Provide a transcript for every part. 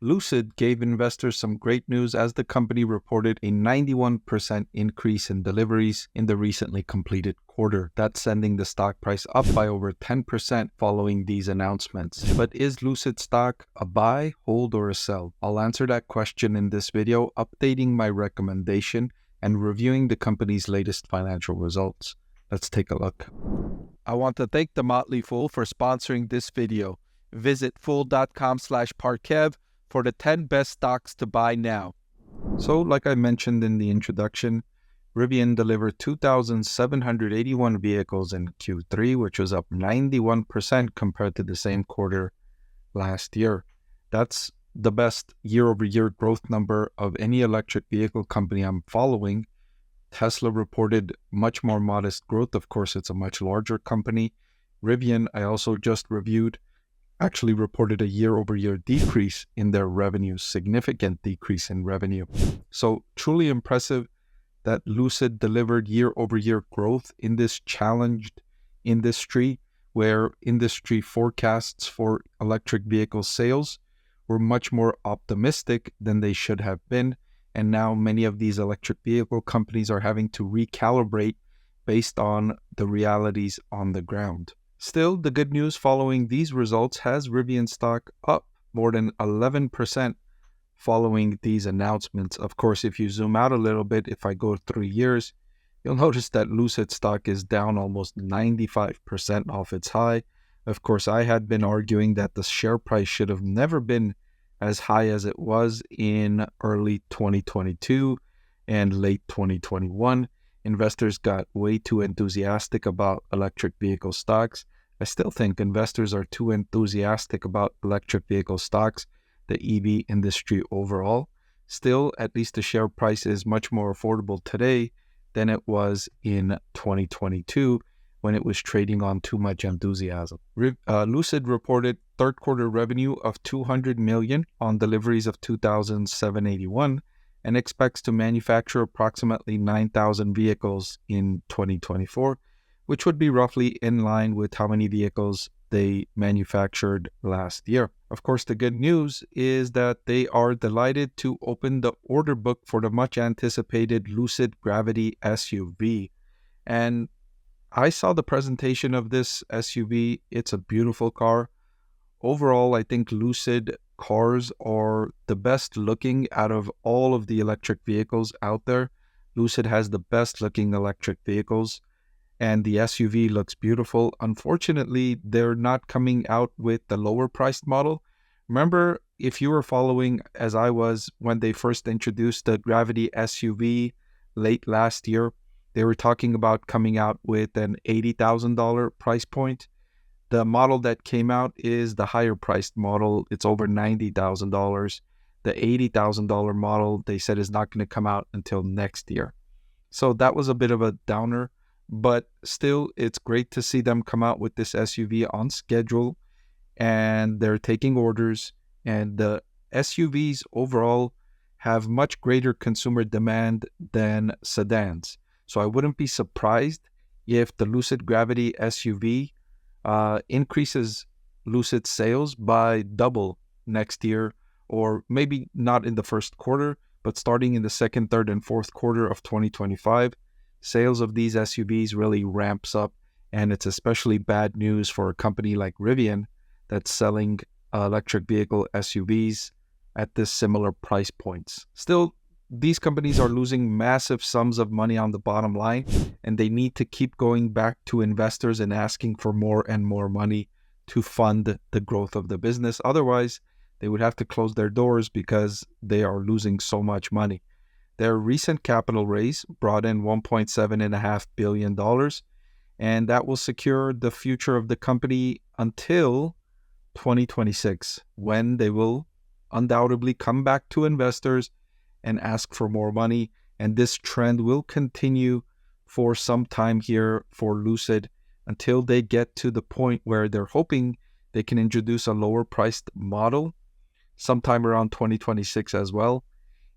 Lucid gave investors some great news as the company reported a 91% increase in deliveries in the recently completed quarter. That's sending the stock price up by over 10% following these announcements. But is Lucid stock a buy, hold, or a sell? I'll answer that question in this video, updating my recommendation and reviewing the company's latest financial results. Let's take a look. I want to thank the Motley Fool for sponsoring this video. Visit fool.com/Parkev for the 10 best stocks to buy now. So, like I mentioned in the introduction, Rivian delivered 2,781 vehicles in Q3, which was up 91% compared to the same quarter last year. That's the best year-over-year growth number of any electric vehicle company I'm following. Tesla reported much more modest growth. Of course, it's a much larger company. Rivian, I also just reviewed, actually reported a year-over-year decrease in their revenue, significant decrease in revenue. So truly impressive that Lucid delivered year-over-year growth in this challenged industry where industry forecasts for electric vehicle sales were much more optimistic than they should have been. And now many of these electric vehicle companies are having to recalibrate based on the realities on the ground. Still, the good news following these results has Rivian stock up more than 11% following these announcements. Of course, if you zoom out a little bit, if I go 3 years, you'll notice that Lucid stock is down almost 95% off its high. Of course, I had been arguing that the share price should have never been as high as it was in early 2022 and late 2021. Investors got way too enthusiastic about electric vehicle stocks. I still think investors are too enthusiastic about electric vehicle stocks, the EV industry overall. Still, at least the share price is much more affordable today than it was in 2022 when it was trading on too much enthusiasm. Lucid reported third quarter revenue of $200 million on deliveries of 2,781 and expects to manufacture approximately 9,000 vehicles in 2024, which would be roughly in line with how many vehicles they manufactured last year. Of course, the good news is that they are delighted to open the order book for the much anticipated Lucid Gravity SUV. And I saw the presentation of this SUV. It's a beautiful car. Overall, I think Lucid cars are the best looking out of all of the electric vehicles out there. Lucid has the best looking electric vehicles, and the SUV looks beautiful. Unfortunately, they're not coming out with the lower priced model. Remember, if you were following as I was when they first introduced the Gravity SUV late last year, they were talking about coming out with an $80,000 price point. The model that came out is the higher priced model. It's over $90,000. The $80,000 model, they said, is not going to come out until next year. So that was a bit of a downer, but still, it's great to see them come out with this SUV on schedule, and they're taking orders, and the SUVs overall have much greater consumer demand than sedans. So I wouldn't be surprised if the Lucid Gravity SUV increases Lucid sales by double next year, or maybe not in the first quarter, but starting in the second, third, and fourth quarter of 2025, sales of these SUVs really ramps up, and it's especially bad news for a company like Rivian that's selling electric vehicle SUVs at this similar price points. Still, these companies are losing massive sums of money on the bottom line, and they need to keep going back to investors and asking for more and more money to fund the growth of the business. Otherwise, they would have to close their doors because they are losing so much money. Their recent capital raise brought in $1.7 billion, and that will secure the future of the company until 2026, when they will undoubtedly come back to investors and ask for more money. And this trend will continue for some time here for Lucid until they get to the point where they're hoping they can introduce a lower priced model sometime around 2026 as well.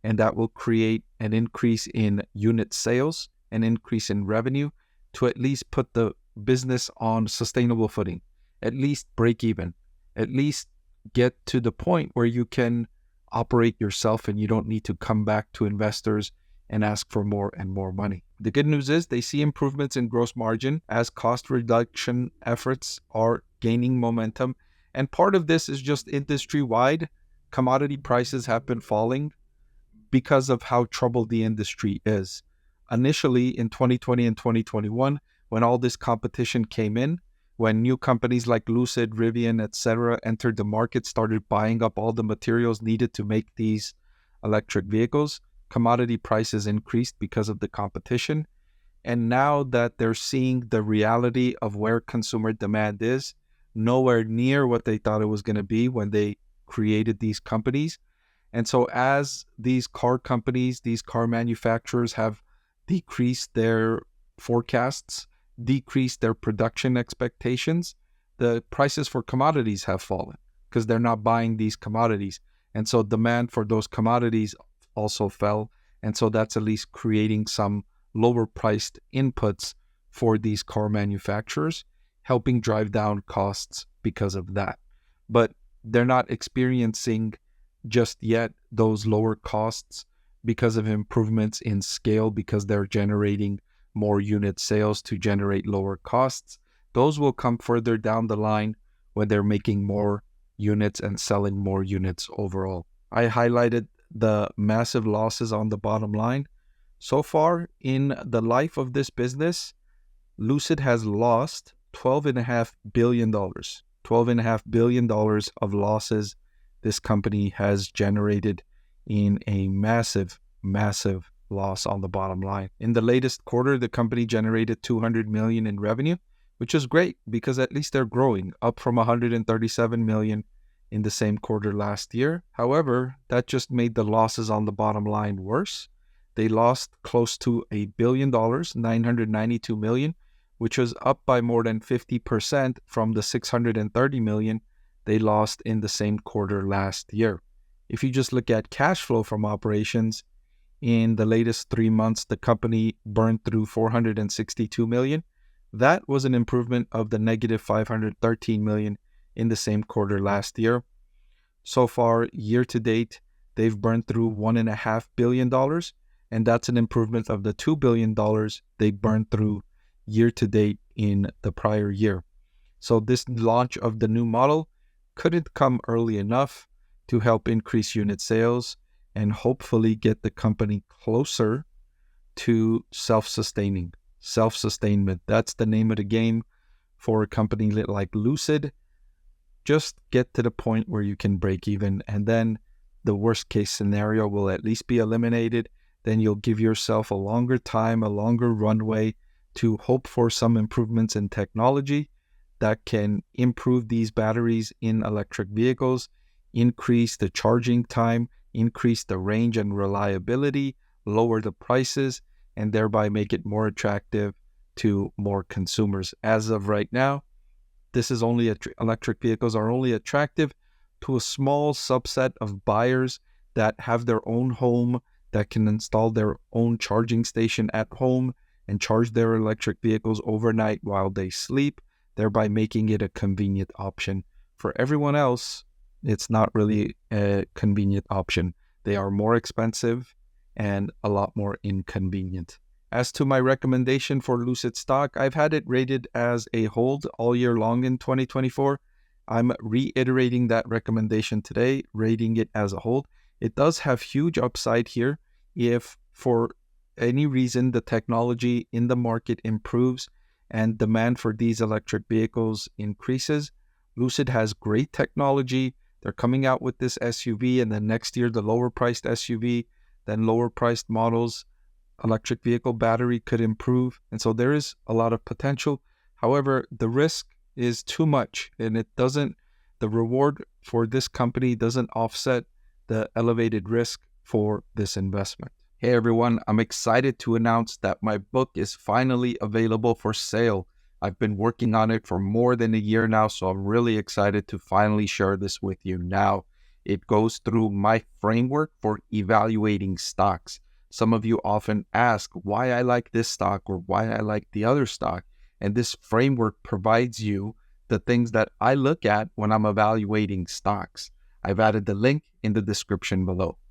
And that will create an increase in unit sales, an increase in revenue to at least put the business on sustainable footing, at least break even, at least get to the point where you can operate yourself and you don't need to come back to investors and ask for more and more money. The good news is they see improvements in gross margin as cost reduction efforts are gaining momentum. And part of this is just industry-wide. Commodity prices have been falling because of how troubled the industry is. Initially in 2020 and 2021, when all this competition came in, when new companies like Lucid, Rivian, etc. entered the market, started buying up all the materials needed to make these electric vehicles, commodity prices increased because of the competition. And now that they're seeing the reality of where consumer demand is, nowhere near what they thought it was going to be when they created these companies. And so as these car companies, these car manufacturers have decreased their forecasts, decreased their production expectations, the prices for commodities have fallen because they're not buying these commodities. And so demand for those commodities also fell. And so that's at least creating some lower priced inputs for these car manufacturers, helping drive down costs because of that. But they're not experiencing just yet those lower costs because of improvements in scale, because they're generating more unit sales to generate lower costs. Those will come further down the line when they're making more units and selling more units overall. I highlighted the massive losses on the bottom line. So far in the life of this business, Lucid has lost $12.5 billion. $12.5 billion of losses this company has generated in a massive, massive loss on the bottom line. In the latest quarter, the company generated $200 million in revenue, which is great because at least they're growing, up from $137 million in the same quarter last year. However, that just made the losses on the bottom line worse. They lost close to $1 billion, $992 million, which was up by more than 50% from the $630 million they lost in the same quarter last year. If you just look at cash flow from operations, in the latest 3 months, the company burned through $462 million. That was an improvement of the negative $513 million in the same quarter last year. So far, year to date, they've burned through $1.5 billion, and that's an improvement of the $2 billion they burned through year to date in the prior year. So this launch of the new model couldn't come early enough to help increase unit sales and hopefully get the company closer to self-sustainment. That's the name of the game for a company like Lucid. Just get to the point where you can break even, and then the worst case scenario will at least be eliminated. Then you'll give yourself a longer time, a longer runway to hope for some improvements in technology that can improve these batteries in electric vehicles, increase the charging time, increase the range and reliability, lower the prices, and thereby make it more attractive to more consumers. As of right now, this is only electric vehicles are only attractive to a small subset of buyers that have their own home, that can install their own charging station at home and charge their electric vehicles overnight while they sleep, thereby making it a convenient option. For everyone else, it's not really a convenient option. They are more expensive and a lot more inconvenient. As to my recommendation for Lucid stock, I've had it rated as a hold all year long in 2024. I'm reiterating that recommendation today, rating it as a hold. It does have huge upside here if for any reason the technology in the market improves and demand for these electric vehicles increases. Lucid has great technology. They're coming out with this SUV, and then next year the lower priced SUV, then lower priced models, electric vehicle battery could improve. And so there is a lot of potential. However, the risk is too much, and the reward for this company doesn't offset the elevated risk for this investment. Hey everyone, I'm excited to announce that my book is finally available for sale. I've been working on it for more than a year now, so I'm really excited to finally share this with you now. It goes through my framework for evaluating stocks. Some of you often ask why I like this stock or why I like the other stock, and this framework provides you the things that I look at when I'm evaluating stocks. I've added the link in the description below.